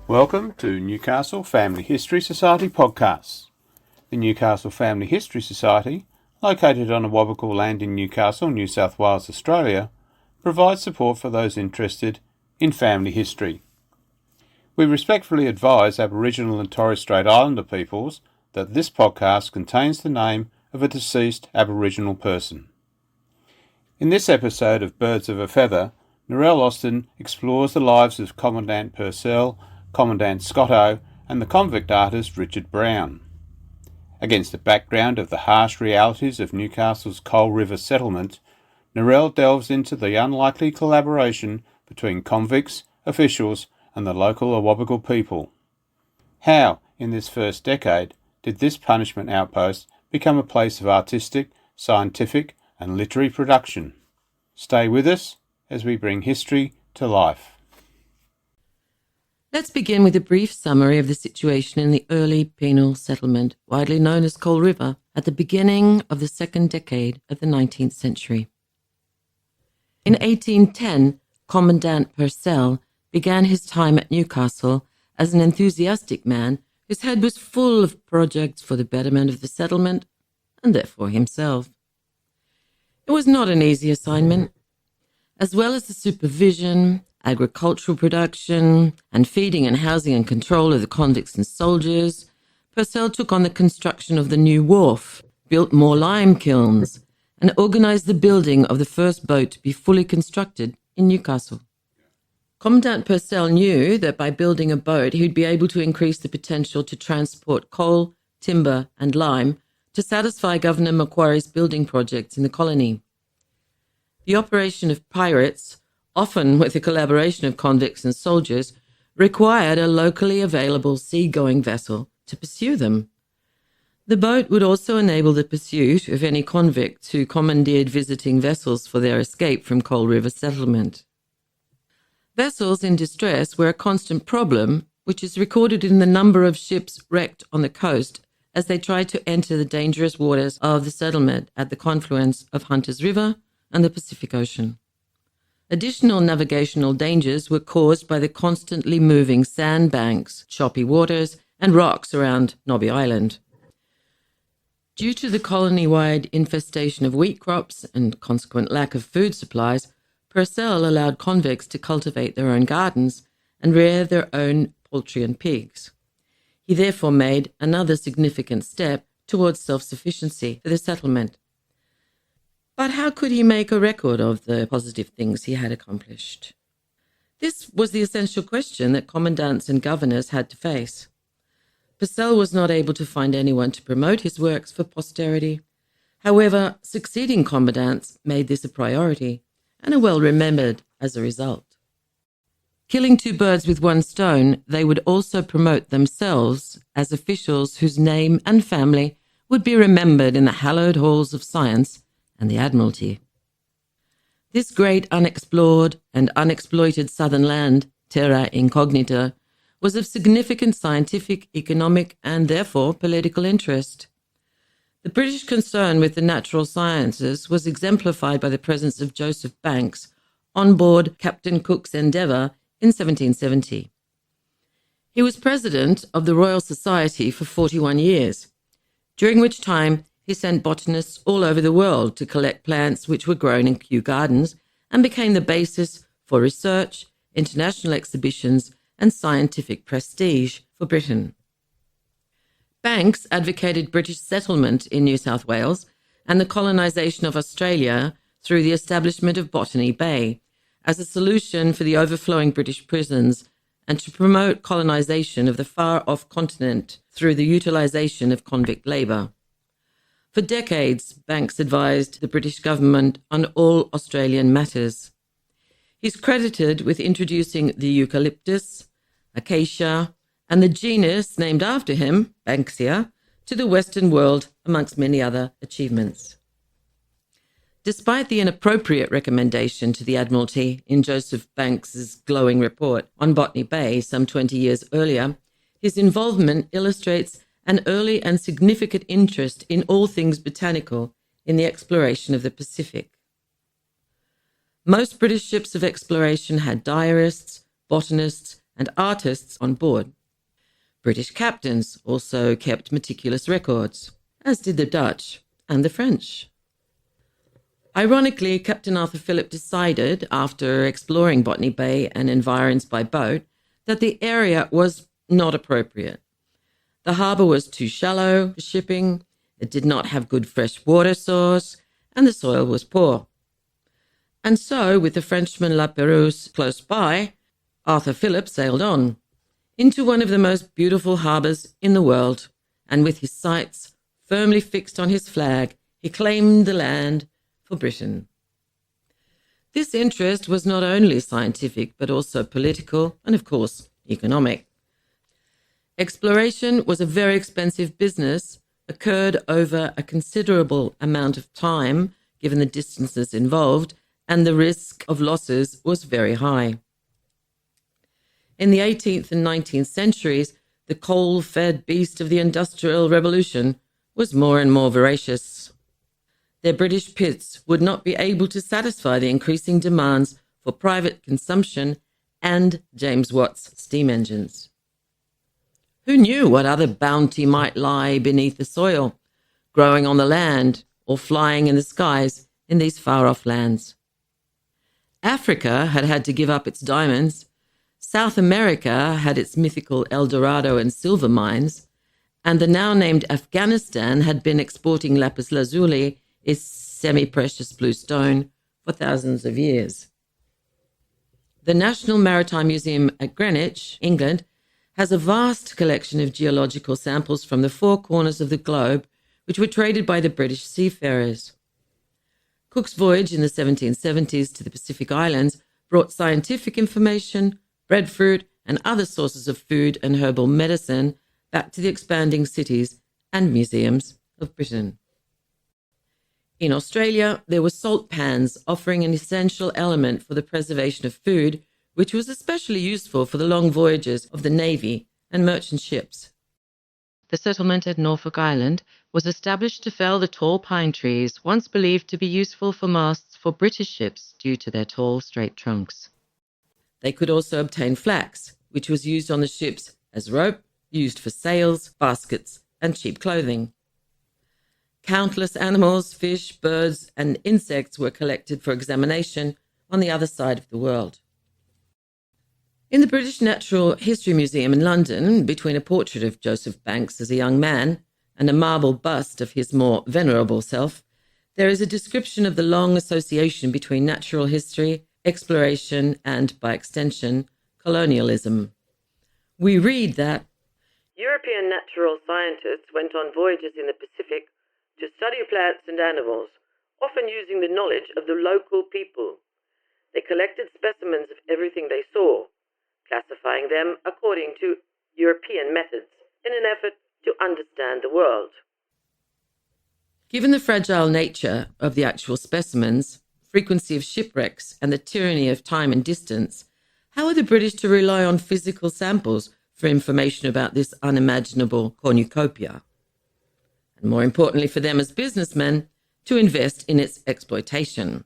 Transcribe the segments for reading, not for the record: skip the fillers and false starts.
Welcome to Newcastle Family History Society podcasts. The Newcastle Family History Society, located on Awabakal land in Newcastle, New South Wales, Australia, provides support for those interested in family history. We respectfully advise Aboriginal and Torres Strait Islander peoples that this podcast contains the name of a deceased Aboriginal person. In this episode of Birds of a Feather, Narelle Austen explores the lives of Commandant Purcell, Commandant Skottowe and the convict artist Richard Browne. Against the background of the harsh realities of Newcastle's Coal River settlement, Narelle delves into the unlikely collaboration between convicts, officials and the local Awabakal people. How, in this first decade, did this punishment outpost become a place of artistic, scientific and literary production? Stay with us as we bring history to life. Let's begin with a brief summary of the situation in the early penal settlement, widely known as Coal River, at the beginning of the second decade of the 19th century. In 1810, Commandant Purcell began his time at Newcastle as an enthusiastic man whose head was full of projects for the betterment of the settlement and therefore himself. It was not an easy assignment. As well as the supervision, agricultural production, and feeding and housing and control of the convicts and soldiers, Purcell took on the construction of the new wharf, built more lime kilns, and organised the building of the first boat to be fully constructed in Newcastle. Commandant Purcell knew that by building a boat he would be able to increase the potential to transport coal, timber and lime to satisfy Governor Macquarie's building projects in the colony. The operation of pirates, often with the collaboration of convicts and soldiers, required a locally available sea-going vessel to pursue them. The boat would also enable the pursuit of any convicts who commandeered visiting vessels for their escape from Coal River settlement. Vessels in distress were a constant problem, which is recorded in the number of ships wrecked on the coast as they tried to enter the dangerous waters of the settlement at the confluence of Hunters River and the Pacific Ocean. Additional navigational dangers were caused by the constantly moving sandbanks, choppy waters, and rocks around Nobby Island. Due to the colony-wide infestation of wheat crops and consequent lack of food supplies, Purcell allowed convicts to cultivate their own gardens and rear their own poultry and pigs. He therefore made another significant step towards self-sufficiency for the settlement. But how could he make a record of the positive things he had accomplished? This was the essential question that commandants and governors had to face. Purcell was not able to find anyone to promote his works for posterity. However, succeeding commandants made this a priority and are well remembered as a result. Killing two birds with one stone, they would also promote themselves as officials whose name and family would be remembered in the hallowed halls of science and the Admiralty. This great unexplored and unexploited southern land, terra incognita, was of significant scientific, economic and therefore political interest. The British concern with the natural sciences was exemplified by the presence of Joseph Banks on board Captain Cook's Endeavour in 1770. He was president of the Royal Society for 41 years, during which time he sent botanists all over the world to collect plants which were grown in Kew Gardens and became the basis for research, international exhibitions and scientific prestige for Britain. Banks advocated British settlement in New South Wales and the colonisation of Australia through the establishment of Botany Bay as a solution for the overflowing British prisons and to promote colonisation of the far-off continent through the utilisation of convict labour. For decades, Banks advised the British government on all Australian matters. He's credited with introducing the eucalyptus, acacia, and the genus named after him, Banksia, to the Western world, amongst many other achievements. Despite the inappropriate recommendation to the Admiralty in Joseph Banks's glowing report on Botany Bay some 20 years earlier, his involvement illustrates an early and significant interest in all things botanical in the exploration of the Pacific. Most British ships of exploration had diarists, botanists, and artists on board. British captains also kept meticulous records, as did the Dutch and the French. Ironically, Captain Arthur Phillip decided, after exploring Botany Bay and environs by boat, that the area was not appropriate. The harbour was too shallow for shipping, it did not have good fresh water source, and the soil was poor. And so, with the Frenchman La Pérouse close by, Arthur Phillip sailed on, into one of the most beautiful harbours in the world, and with his sights firmly fixed on his flag, he claimed the land for Britain. This interest was not only scientific, but also political and, of course, economic. Exploration was a very expensive business, occurred over a considerable amount of time, given the distances involved, and the risk of losses was very high. In the 18th and 19th centuries, the coal-fed beast of the Industrial Revolution was more and more voracious. Their British pits would not be able to satisfy the increasing demands for private consumption and James Watt's steam engines. Who knew what other bounty might lie beneath the soil, growing on the land or flying in the skies in these far-off lands? Africa had had to give up its diamonds. South America had its mythical El Dorado and silver mines, and the now-named Afghanistan had been exporting lapis lazuli, its semi-precious blue stone, for thousands of years. The National Maritime Museum at Greenwich, England, has a vast collection of geological samples from the four corners of the globe, which were traded by the British seafarers. Cook's voyage in the 1770s to the Pacific Islands brought scientific information, breadfruit, and other sources of food and herbal medicine back to the expanding cities and museums of Britain. In Australia, there were salt pans offering an essential element for the preservation of food, which was especially useful for the long voyages of the Navy and merchant ships. The settlement at Norfolk Island was established to fell the tall pine trees once believed to be useful for masts for British ships due to their tall, straight trunks. They could also obtain flax, which was used on the ships as rope, used for sails, baskets, and cheap clothing. Countless animals, fish, birds, and insects were collected for examination on the other side of the world. In the British Natural History Museum in London, between a portrait of Joseph Banks as a young man and a marble bust of his more venerable self, there is a description of the long association between natural history, exploration, and, by extension, colonialism. We read that European natural scientists went on voyages in the Pacific to study plants and animals, often using the knowledge of the local people. They collected specimens of everything they saw, classifying them according to European methods in an effort to understand the world. Given the fragile nature of the actual specimens, frequency of shipwrecks, and the tyranny of time and distance, how are the British to rely on physical samples for information about this unimaginable cornucopia? And more importantly for them as businessmen, to invest in its exploitation.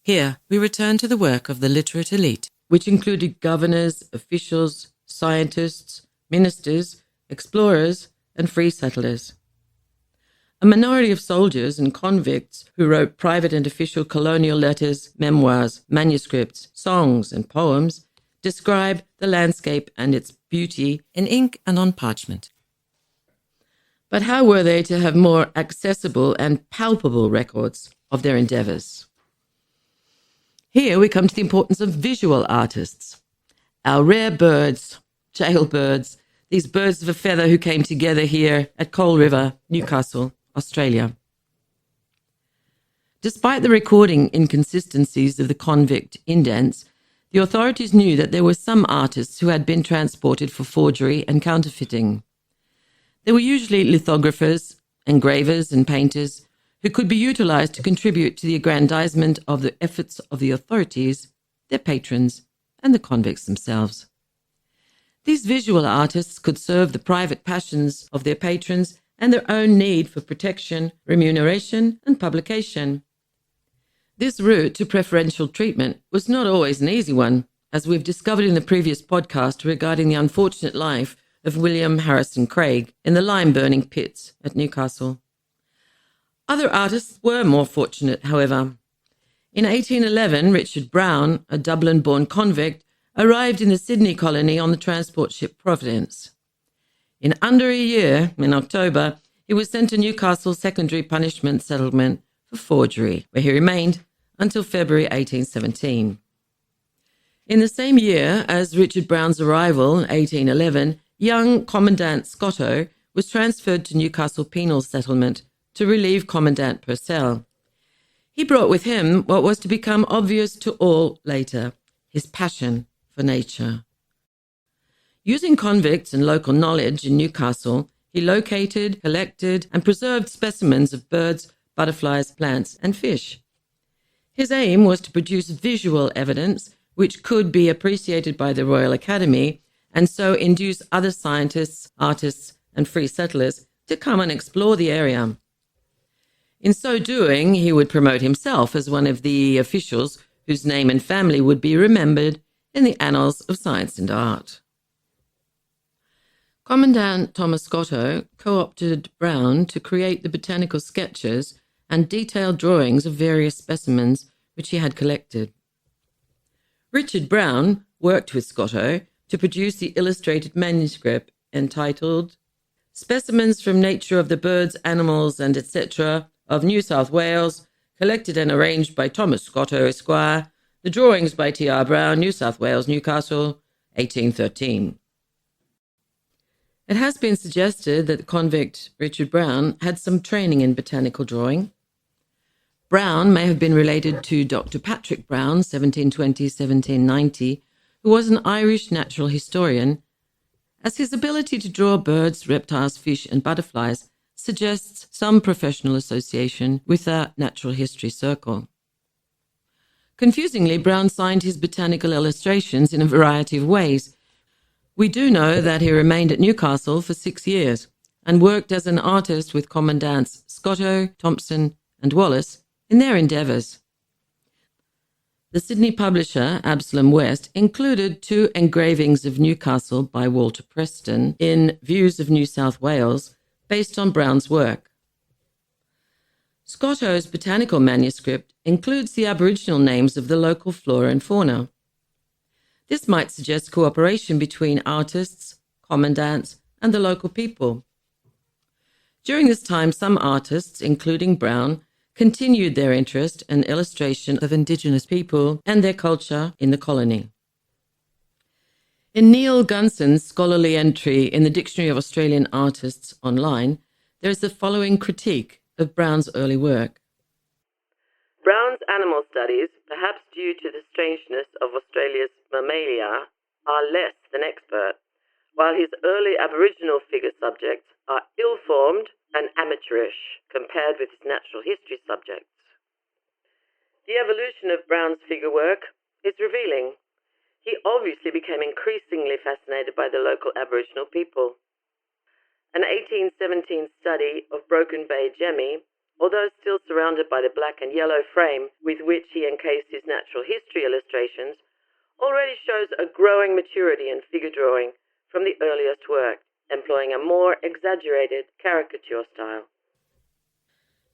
Here we return to the work of the literate elite, which included governors, officials, scientists, ministers, explorers, and free settlers. A minority of soldiers and convicts who wrote private and official colonial letters, memoirs, manuscripts, songs, and poems describe the landscape and its beauty in ink and on parchment. But how were they to have more accessible and palpable records of their endeavours? Here we come to the importance of visual artists. Our rare birds, jailbirds, these birds of a feather who came together here at Coal River, Newcastle, Australia. Despite the recording inconsistencies of the convict indents, the authorities knew that there were some artists who had been transported for forgery and counterfeiting. They were usually lithographers, engravers, and painters who could be utilised to contribute to the aggrandizement of the efforts of the authorities, their patrons, and the convicts themselves. These visual artists could serve the private passions of their patrons and their own need for protection, remuneration, and publication. This route to preferential treatment was not always an easy one, as we've discovered in the previous podcast regarding the unfortunate life of William Harrison Craig in the lime-burning pits at Newcastle. Other artists were more fortunate, however. In 1811, Richard Browne, a Dublin-born convict, arrived in the Sydney colony on the transport ship Providence. In under a year, in October, he was sent to Newcastle Secondary Punishment Settlement for forgery, where he remained until February 1817. In the same year as Richard Browne's arrival, 1811, young Commandant Skottowe was transferred to Newcastle Penal Settlement to relieve Commandant Purcell. He brought with him what was to become obvious to all later, his passion for nature. Using convicts and local knowledge in Newcastle, he located, collected, and preserved specimens of birds, butterflies, plants, and fish. His aim was to produce visual evidence which could be appreciated by the Royal Academy and so induce other scientists, artists, and free settlers to come and explore the area. In so doing, he would promote himself as one of the officials whose name and family would be remembered in the annals of science and art. Commandant Thomas Skottowe co-opted Browne to create the botanical sketches and detailed drawings of various specimens which he had collected. Richard Browne worked with Skottowe to produce the illustrated manuscript entitled Specimens from Nature of the Birds, Animals, and etc. of New South Wales, collected and arranged by Thomas Skottowe, Esquire, the drawings by T.R. Browne, New South Wales, Newcastle, 1813. It has been suggested that the convict Richard Browne had some training in botanical drawing. Browne may have been related to Dr. Patrick Browne, 1720-1790, who was an Irish natural historian, as his ability to draw birds, reptiles, fish, and butterflies suggests some professional association with that natural history circle. Confusingly, Browne signed his botanical illustrations in a variety of ways. We do know that he remained at Newcastle for 6 years and worked as an artist with Commandants Skottowe, Thompson, and Wallace in their endeavours. The Sydney publisher, Absalom West, included 2 engravings of Newcastle by Walter Preston in Views of New South Wales, based on Browne's work. Skottowe's botanical manuscript includes the Aboriginal names of the local flora and fauna. This might suggest cooperation between artists, commandants, and the local people. During this time, some artists, including Browne, continued their interest in illustration of Indigenous people and their culture in the colony. In Neil Gunson's scholarly entry in the Dictionary of Australian Artists online, there is the following critique of Browne's early work. Browne's animal studies, perhaps due to the strangeness of Australia's mammalia, are less than expert, while his early Aboriginal figure subjects are ill-formed and amateurish compared with his natural history subjects. The evolution of Browne's figure work is revealing. He obviously became increasingly fascinated by the local Aboriginal people. An 1817 study of Broken Bay Jemmy, although still surrounded by the black and yellow frame with which he encased his natural history illustrations, already shows a growing maturity in figure drawing from the earliest work, employing a more exaggerated caricature style.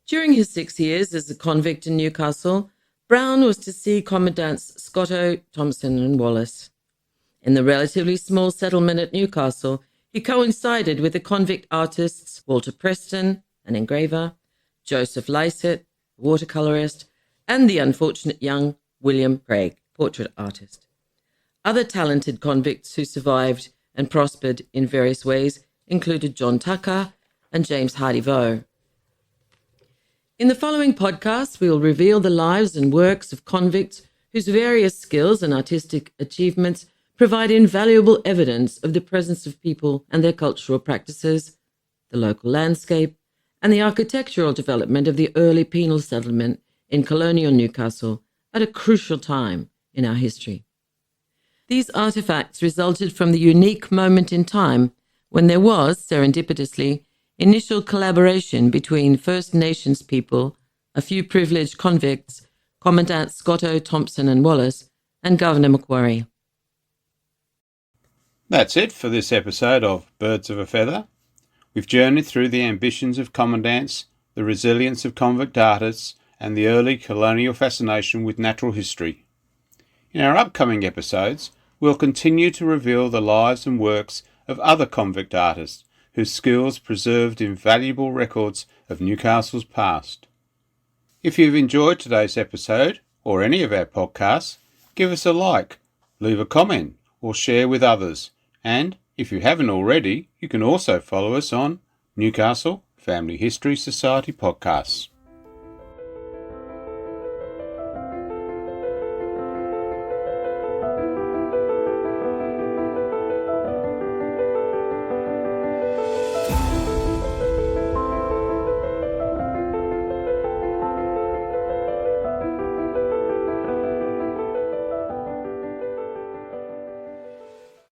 During his 6 years as a convict in Newcastle, Browne was to see Commandants Skottowe, Thompson, and Wallace. In the relatively small settlement at Newcastle, he coincided with the convict artists Walter Preston, an engraver, Joseph Lycett, a watercolourist, and the unfortunate young William Craig, portrait artist. Other talented convicts who survived and prospered in various ways included John Tucker and James Hardy-Voe. In the following podcasts, we will reveal the lives and works of convicts whose various skills and artistic achievements provide invaluable evidence of the presence of people and their cultural practices, the local landscape, and the architectural development of the early penal settlement in colonial Newcastle at a crucial time in our history. These artefacts resulted from the unique moment in time when there was, serendipitously, initial collaboration between First Nations people, a few privileged convicts, Commandant Skottowe, Thompson and Wallace, and Governor Macquarie. That's it for this episode of Birds of a Feather. We've journeyed through the ambitions of commandants, the resilience of convict artists, and the early colonial fascination with natural history. In our upcoming episodes, we'll continue to reveal the lives and works of other convict artists whose skills preserved invaluable records of Newcastle's past. If you've enjoyed today's episode, or any of our podcasts, give us a like, leave a comment, or share with others. And if you haven't already, you can also follow us on Newcastle Family History Society Podcasts.